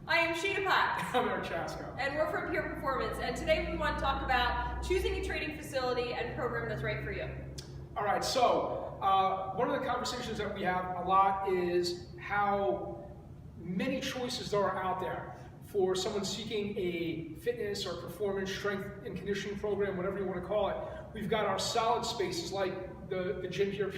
I am Sheena Potts. I'm Eric Chasko. And we're from Pure Performance. And today we want to talk about choosing a training facility and program that's right for you. All right, so one of the conversations that we have a lot is how many choices there are out there for someone seeking a fitness or performance, strength and conditioning program, whatever you want to call it. We've got our solid spaces like the gym here,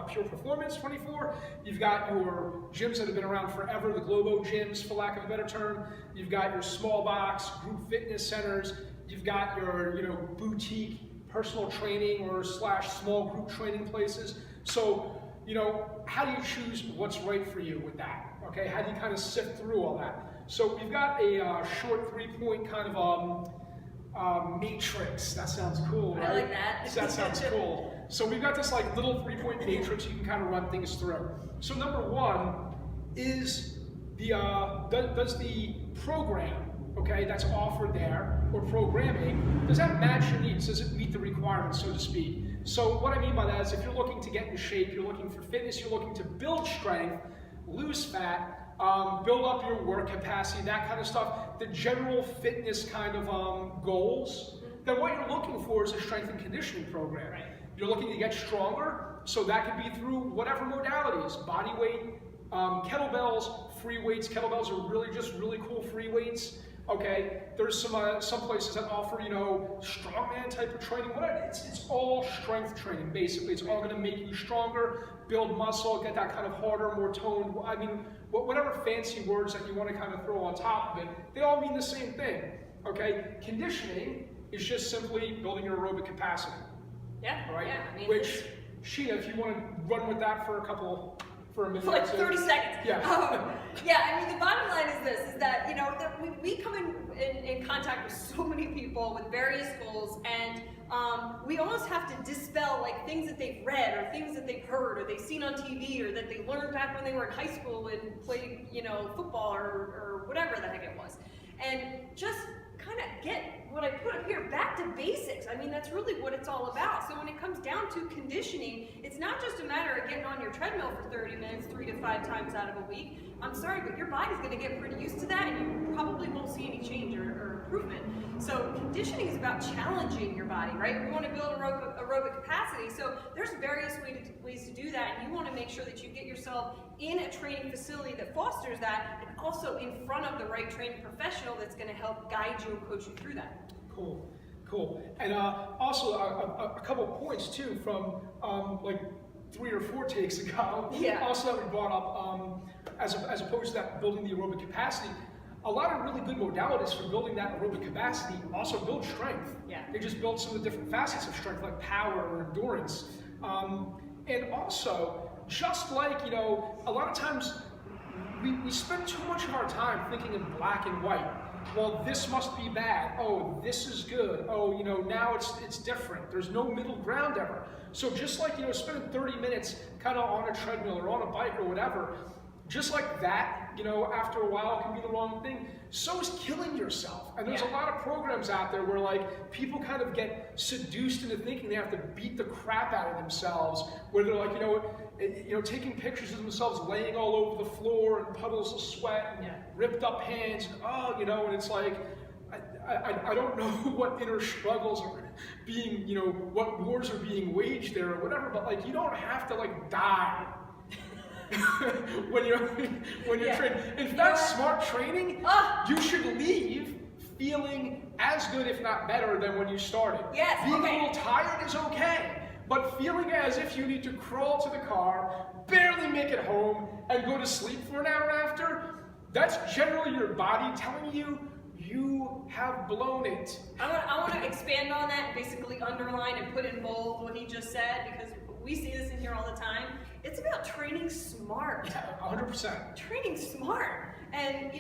Pure Performance 24. You've got your gyms that have been around forever, the Globo gyms, for lack of a better term. You've got your small box group fitness centers. You've got your boutique personal training or / small group training places. So, how do you choose what's right for you with that? Okay, how do you kind of sift through all that? So we've got a short 3-point kind of matrix. That sounds cool, right? I like that. That sounds cool. So we've got this like little 3-point matrix you can kind of run things through. So number one is does the program, okay, that's offered there, or programming, does that match your needs? Does it meet the requirements, so to speak? So what I mean by that is if you're looking to get in shape, you're looking for fitness, you're looking to build strength, lose fat, build up your work capacity, that kind of stuff, the general fitness kind of goals, then what you're looking for is a strength and conditioning program. Right. You're looking to get stronger, so that could be through whatever modalities, body weight, kettlebells, free weights. Kettlebells are really cool free weights. Okay, there's some places that offer, strongman type of training. It's all strength training, basically. It's all going to make you stronger, build muscle, get that kind of harder, more toned. I mean, whatever fancy words that you want to kind of throw on top of it, they all mean the same thing. Okay, conditioning is just simply building your aerobic capacity. Yeah, right? yeah. I mean, which, Sheena, if you want to run with that for a minute. for like 30 seconds. Yeah. Yeah, I mean, the bottom line is this, is that, that we come in contact with so many people with various goals, and we almost have to dispel like things that they've read or things that they've heard or they've seen on TV or that they learned back when they were in high school and played, football or whatever the heck it was. And just kind of get what I put up here back to basics. I mean, that's really what it's all about. So when it comes down to conditioning, it's not just a matter of getting on your treadmill for 30 minutes, 3 to 5 times out of a week. I'm sorry, but your body's going to get pretty used to that, and you probably won't see any change or improvement. So conditioning is about challenging your body, right? We want to build aerobic capacity. So there's various ways to do that, and you want to make sure that you get yourself in a training facility that fosters that, and also in front of the right training professional that's going to help guide you and coach you through that. Cool. And also a couple of points too from like 3 or 4 takes ago. Yeah. Also that we brought up as opposed to that building the aerobic capacity. A lot of really good modalities for building that aerobic capacity also build strength. Yeah. They just build some of the different facets of strength, like power or endurance. And also, just like, a lot of times we spend too much of our time thinking in black and white. Well, this must be bad. Oh, this is good. Oh, now it's different. There's no middle ground ever. So just like, spending 30 minutes kind of on a treadmill or on a bike or whatever, just like that, after a while can be the wrong thing. So is killing yourself. And there's a lot of programs out there where like people kind of get seduced into thinking they have to beat the crap out of themselves, where they're like, taking pictures of themselves laying all over the floor and puddles of sweat and ripped up hands, and and it's like, I don't know what inner struggles are being, what wars are being waged there or whatever, but like you don't have to like die when you're training. In fact, smart training, you should leave feeling as good, if not better, than when you started. Yes. Being a little tired is okay, but feeling as if you need to crawl to the car, barely make it home, and go to sleep for an hour after, that's generally your body telling you you have blown it. I want to expand on that, basically underline and put in bold what he just said, because we see this in here all the time. It's about training smart. Yeah, 100%. Training smart. And,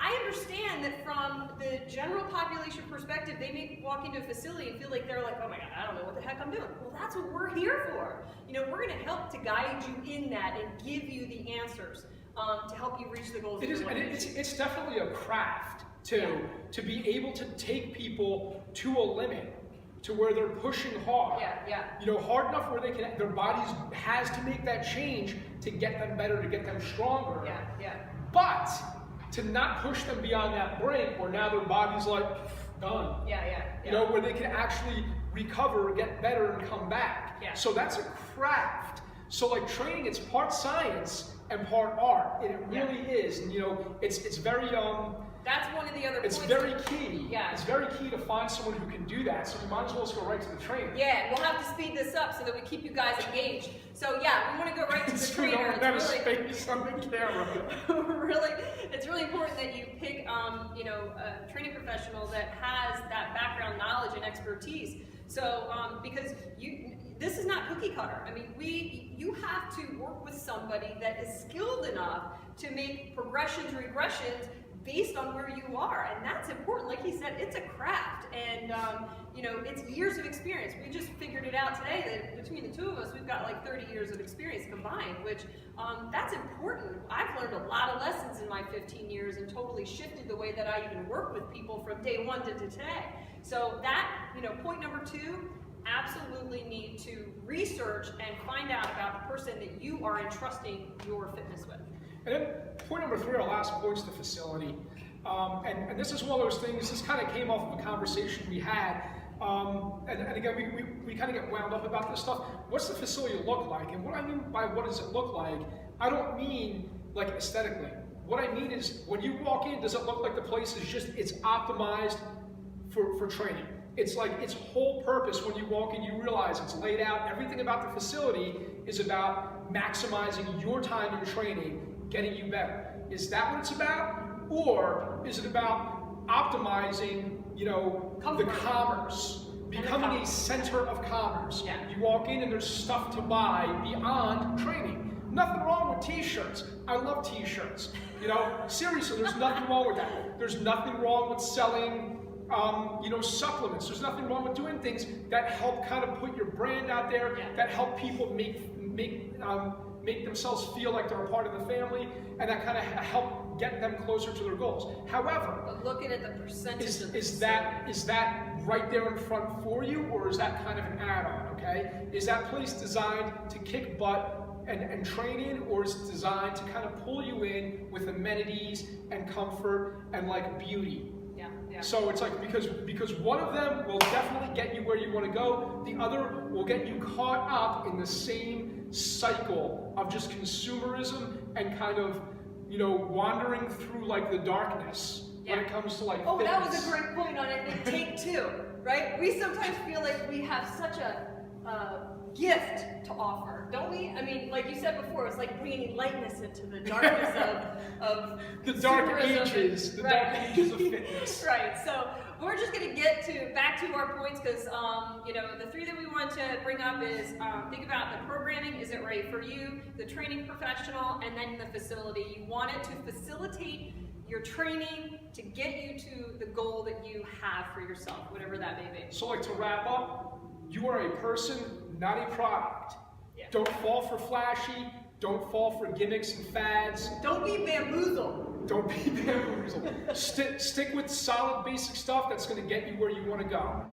I understand that from the general population perspective, they may walk into a facility and feel like they're like, oh my God, I don't know what the heck I'm doing. Well, that's what we're here for. We're going to help to guide you in that and give you the answers to help you reach the goals. It is, and it's definitely a craft to be able to take people to a limit, to where they're pushing hard. Hard enough where their bodies has to make that change to get them better, to get them stronger. But to not push them beyond that brink where now their body's like, done. Yeah. You know, where they can actually recover, get better, and come back. Yeah. So that's a craft. So like training, it's part science and part art. And it really is. And you know, it's very that's one of the other it's points. very key. Yeah. It's very key to find someone who can do that. So we might as well just go right to the trainer. Yeah, and we'll have to speed this up so that we keep you guys engaged. So yeah, we want to go right to the So we trainer. don't have space on the camera. It's really important that you pick, you know, a training professional that has that background knowledge and expertise. So because this is not cookie cutter. I mean, you have to work with somebody that is skilled enough to make progressions, regressions based on where you are, and that's important. Like he said, it's a craft, and you know, it's years of experience. We just figured it out today that between the two of us, we've got like 30 years of experience combined, which that's important. I've learned a lot of lessons in my 15 years and totally shifted the way that I even work with people from day one to today. So that, you know, point number 2, absolutely need to research and find out about the person that you are entrusting your fitness with. And then point number 3, our last point's the facility. And this is one of those things, this kind of came off of a conversation we had. And again, we kind of get wound up about this stuff. What's the facility look like? And what I mean by what does it look like, I don't mean like aesthetically. What I mean is when you walk in, does it look like the place is just, it's optimized for training? It's like its whole purpose when you walk in, you realize it's laid out. Everything about the facility is about maximizing your time in training, getting you better. Is that what it's about? Or is it about optimizing, you know, the commerce, becoming a center of commerce? Yeah. You walk in and there's stuff to buy beyond training. Nothing wrong with t-shirts. I love t-shirts. You know, seriously, there's nothing wrong with that. There's nothing wrong with selling you know, supplements. There's nothing wrong with doing things that help kind of put your brand out there, that help people make themselves feel like they're a part of the family, and that kind of help get them closer to their goals. However, but looking at the percentage is that right there in front for you, or is that kind of an add-on? Okay, is that place designed to kick butt and train in, or is it designed to kind of pull you in with amenities and comfort and like beauty? Yeah. So it's like, because one of them will definitely get you where you want to go, the other will get you caught up in the same cycle of just consumerism and kind of, you know, wandering through like the darkness when it comes to like fitness. That was a great point on, I think, take 2, right? We sometimes feel like we have such a gift to offer, don't we? I mean, like you said before, it's like bringing lightness into the darkness of the dark consumerism. ages, the dark ages of fitness. Right. So we're just going to get back to our points because you know, the 3 that we want to bring up is think about the programming. Is it right for you? The training professional, and then the facility. You want it to facilitate your training to get you to the goal that you have for yourself, whatever that may be. So like to wrap up, you are a person, not a product. Yeah. Don't fall for flashy. Don't fall for gimmicks and fads. Don't be bamboozled. Don't be bamboozled. Stick with solid basic stuff that's going to get you where you want to go.